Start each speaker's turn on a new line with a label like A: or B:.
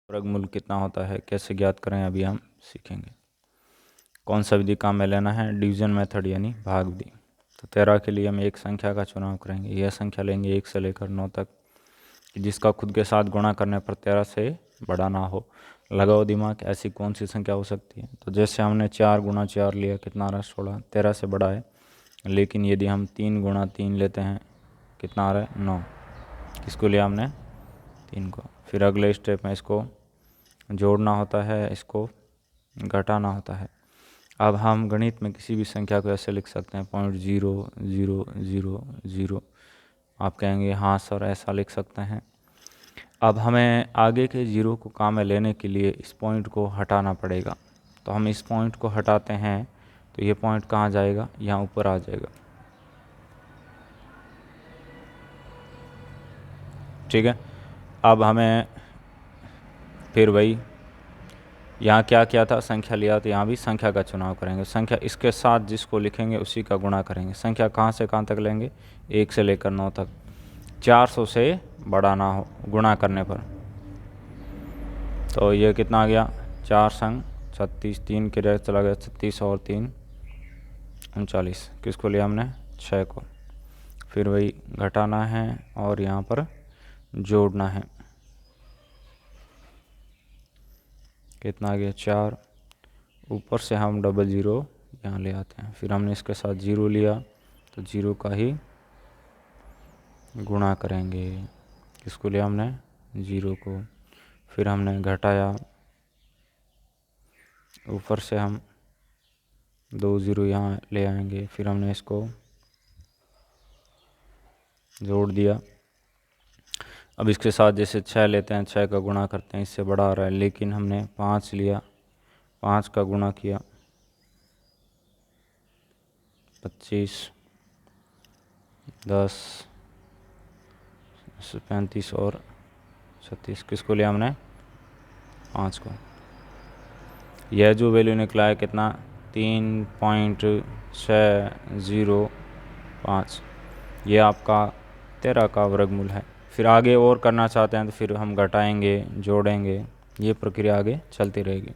A: वर्गमूल कितना होता है, कैसे ज्ञात करें, अभी हम सीखेंगे। कौन सा विधि काम में लेना है, डिवीजन मेथड यानी भाग विधि। तो 13 के लिए हम एक संख्या का चुनाव करेंगे। यह संख्या लेंगे 1 से लेकर 9 तक जिसका खुद के साथ गुणा करने पर 13 से बड़ा ना हो। लगाओ दिमाग, ऐसी कौन सी संख्या हो सकती है। तो जैसे हमने 4 गुणा 4 लिया, कितना आ रहा है 16, 13 से बड़ा है। लेकिन यदि हम 3 गुणा 3 लेते हैं, कितना आ रहा है 9, किसको लिया हमने 3 को। फिर अगले स्टेप में इसको जोड़ना होता है, इसको घटाना होता है। अब हम गणित में किसी भी संख्या को ऐसे लिख सकते हैं 0.0000। आप कहेंगे हाँ सर ऐसा लिख सकते हैं। अब हमें आगे के जीरो को काम में लेने के लिए इस पॉइंट को हटाना पड़ेगा। तो हम इस पॉइंट को हटाते हैं तो ये पॉइंट कहाँ जाएगा, यहाँ ऊपर आ जाएगा। ठीक है। अब हमें फिर वही यहाँ क्या किया था, संख्या लिया, तो यहाँ भी संख्या का चुनाव करेंगे। संख्या इसके साथ जिसको लिखेंगे उसी का गुणा करेंगे। संख्या कहाँ से कहाँ तक लेंगे, 1 से लेकर 9 तक। 400 से बड़ा ना हो गुणा करने पर। तो ये कितना आ गया, 4 संग 36, 3 के रेट चला गया 36 और 3 39। किसको लिया हमने 6 को। फिर वही घटाना है और यहाँ पर जोड़ना है। कितना आ गया 4। ऊपर से हम डबल ज़ीरो यहाँ ले आते हैं। फिर हमने इसके साथ ज़ीरो लिया तो ज़ीरो का ही गुणा करेंगे। किसको लिया हमने 0 को। फिर हमने घटाया, ऊपर से हम 2 ज़ीरो यहाँ ले आएंगे। फिर हमने इसको जोड़ दिया। अब इसके साथ जैसे 6 लेते हैं, 6 का गुणा करते हैं, इससे बड़ा आ रहा है। लेकिन हमने 5 लिया, 5 का गुणा किया 25, 10, 35 और 36। किसको लिया हमने 5 को। यह जो वैल्यू निकला है कितना, 3.605। ये आपका 13 का वर्गमूल है। फिर आगे और करना चाहते हैं तो फिर हम घटाएंगे, जोड़ेंगे, ये प्रक्रिया आगे चलती रहेगी।